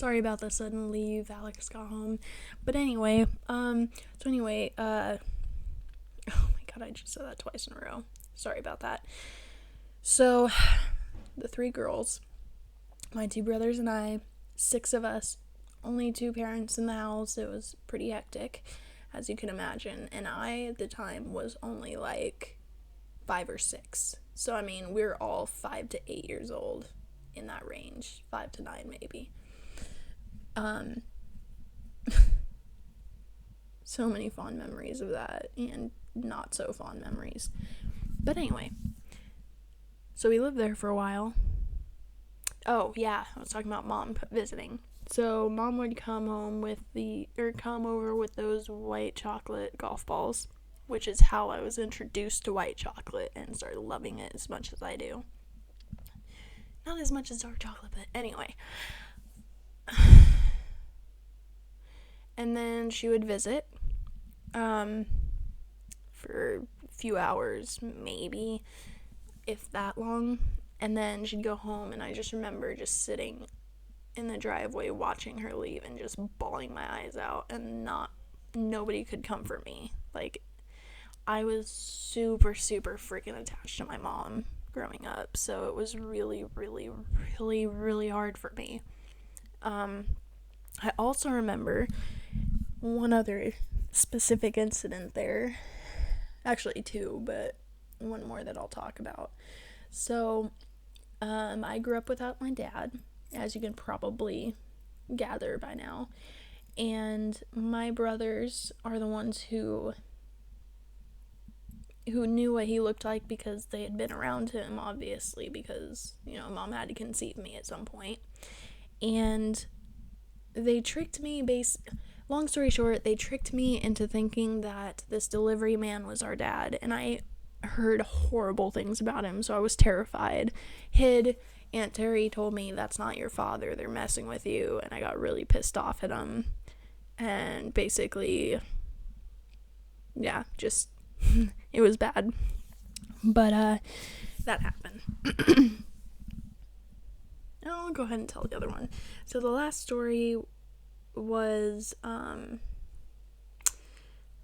Sorry about the sudden leave. Alex got home. But anyway, oh my god, I just said that twice in a row. Sorry about that. So, the 3 girls, my 2 brothers and I, 6 of us, only 2 parents in the house. It was pretty hectic, as you can imagine. And I, at the time, was only like 5 or 6. So, I mean, we were all 5 to 8 years old, in that range. 5 to 9, maybe. So many fond memories of that, and not so fond memories. But anyway, so we lived there for a while. Oh yeah, I was talking about mom visiting. So mom would come over with those white chocolate golf balls, which is how I was introduced to white chocolate and started loving it as much as I do. Not as much as dark chocolate, but anyway. And then she would visit for a few hours, maybe, if that long. And then she'd go home, and I just remember just sitting in the driveway watching her leave and just bawling my eyes out, and nobody could comfort me. Like, I was super, super freaking attached to my mom growing up, so it was really, really, really, really hard for me. I also remember one other specific incident there. Actually 2, but one more that I'll talk about. So, I grew up without my dad, as you can probably gather by now. And my brothers are the ones who knew what he looked like because they had been around him, obviously, because, mom had to conceive me at some point. And they tricked me, long story short, they tricked me into thinking that this delivery man was our dad, and I heard horrible things about him, so I was terrified. Aunt Terry told me, that's not your father, they're messing with you, and I got really pissed off at him, and basically, yeah, just, it was bad, but, that happened. I'll go ahead and tell the other one. So the last story was,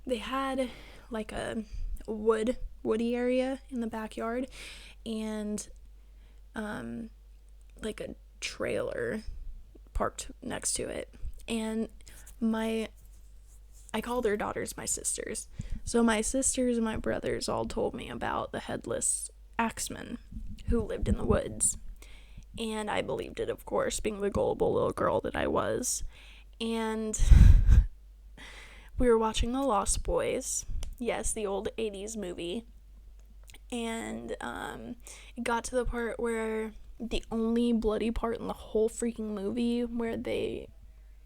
they had, like, a woody area in the backyard, and like a trailer parked next to it, and I call their daughters my sisters. So my sisters and my brothers all told me about the headless axeman who lived in the woods, and I believed it, of course, being the gullible little girl that I was. And we were watching The Lost Boys, yes, the old 80s movie, and it got to the part where the only bloody part in the whole freaking movie, where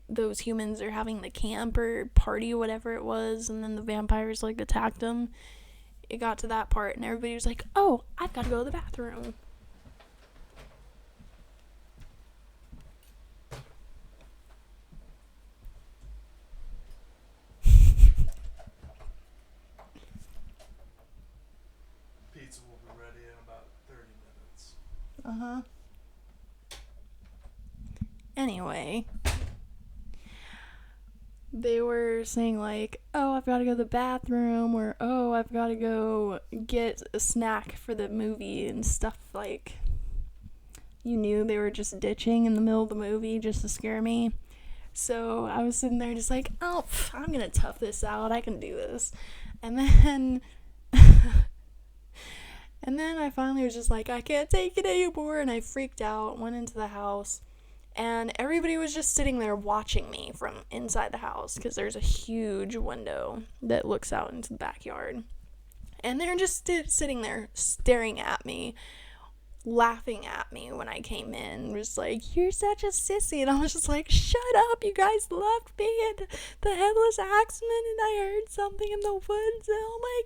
those humans are having the camp or party, whatever it was, and then the vampires attacked them. It got to that part, and everybody was like, oh, I've got to go to the bathroom. Pizza will be ready in about 30 minutes. Uh-huh. Anyway, they were saying oh, I've got to go to the bathroom, or oh, I've got to go get a snack for the movie and stuff. You knew they were just ditching in the middle of the movie just to scare me. So I was sitting there just oh, I'm gonna tough this out, I can do this. And then and then I finally was just I can't take it anymore, and I freaked out, went into the house, and everybody was just sitting there watching me from inside the house, because there's a huge window that looks out into the backyard. And they're just sitting there staring at me, laughing at me when I came in, was you're such a sissy. And I was just shut up, you guys left me and the headless axeman, and I heard something in the woods, and oh my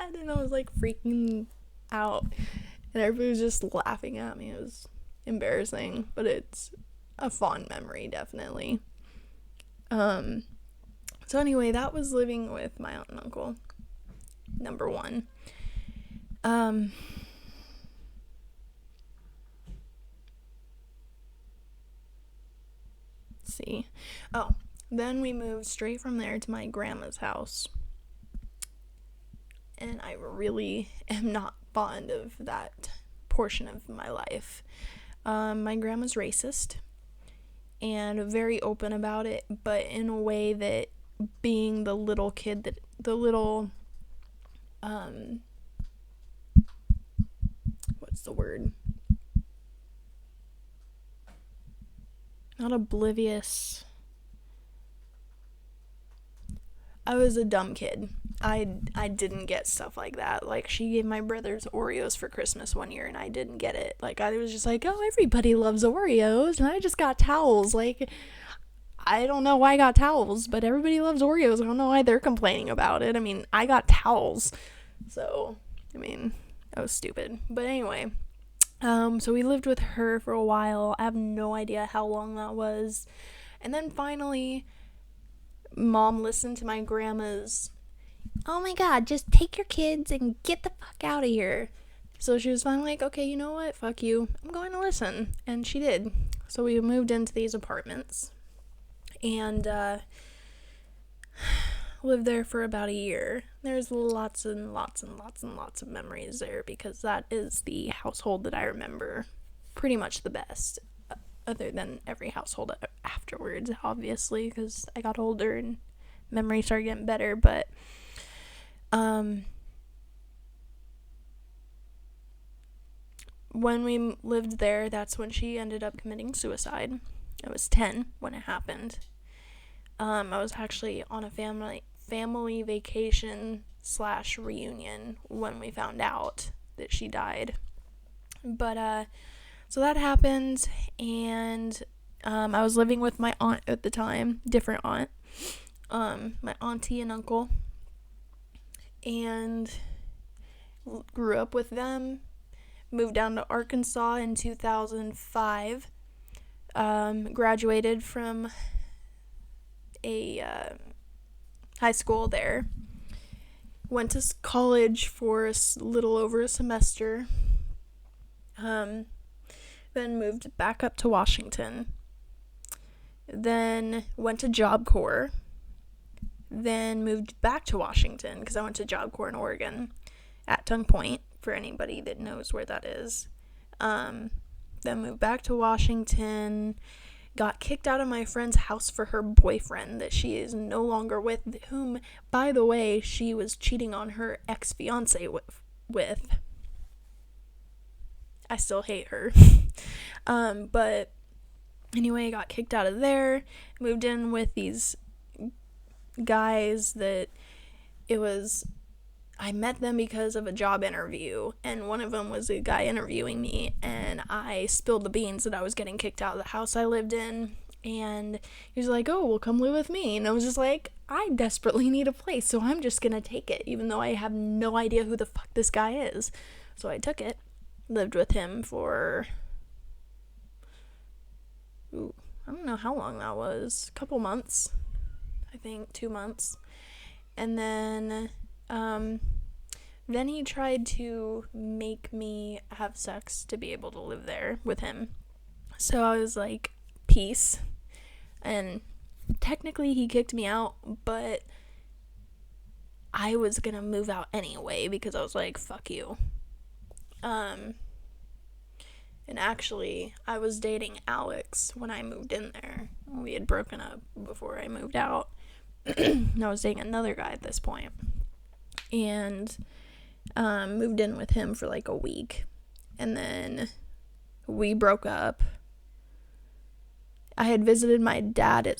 god. And I was freaking out, and everybody was just laughing at me. It was embarrassing, but it's a fond memory, definitely. So anyway, that was living with my aunt and uncle, number 1. let's see. Oh, then we moved straight from there to my grandma's house. And I really am not fond of that portion of my life. My grandma's racist and very open about it, but in a way that being the little kid that the little what's the word? Not oblivious. I was a dumb kid. I didn't get stuff like that. Like, she gave my brothers Oreos for Christmas one year, and I didn't get it. Like, I was just like, oh, everybody loves Oreos, and I just got towels. Like, I don't know why I got towels, but everybody loves Oreos. I don't know why they're complaining about it. I mean, I got towels. So, I mean, that was stupid. But anyway, so we lived with her for a while. I have no idea how long that was. And then finally, Mom listened to my grandma's, oh my god, just take your kids and get the fuck out of here. So she was finally like, okay, you know what, fuck you, I'm going to listen. And she did. So we moved into these apartments and lived there for about a year. There's lots and lots and lots and lots of memories there, because that is the household that I remember pretty much the best, other than every household afterwards, obviously, because I got older and memories started getting better. But when we lived there, that's when she ended up committing suicide. I was 10 when it happened. I was actually on a family vacation / reunion when we found out that she died. But so that happened, and I was living with my aunt at the time, different aunt, my auntie and uncle, and grew up with them. Moved down to Arkansas in 2005. Graduated from a high school there. Went to college for a little over a semester. Then moved back up to Washington. Then went to Job Corps. Then moved back to Washington because I went to Job Corps in Oregon at Tongue Point, for anybody that knows where that is. Then moved back to Washington. Got kicked out of my friend's house for her boyfriend that she is no longer with, whom, by the way, she was cheating on her ex-fiance with. I still hate her. But anyway, I got kicked out of there. Moved in with these guys that I met them because of a job interview, and one of them was a guy interviewing me, and I spilled the beans that I was getting kicked out of the house I lived in, and he was like, oh, well, come live with me, and I was just like, I desperately need a place, so I'm just gonna take it, even though I have no idea who the fuck this guy is. So I took it, lived with him for, I don't know how long that was, a couple months, I think 2 months, and then he tried to make me have sex to be able to live there with him. So I was like, peace. And technically he kicked me out, but I was gonna move out anyway because I was like, fuck you. And actually, I was dating Alex when I moved in there. We had broken up before I moved out. And I was dating another guy at this point. And moved in with him for like a week, and then we broke up. I had visited my dad at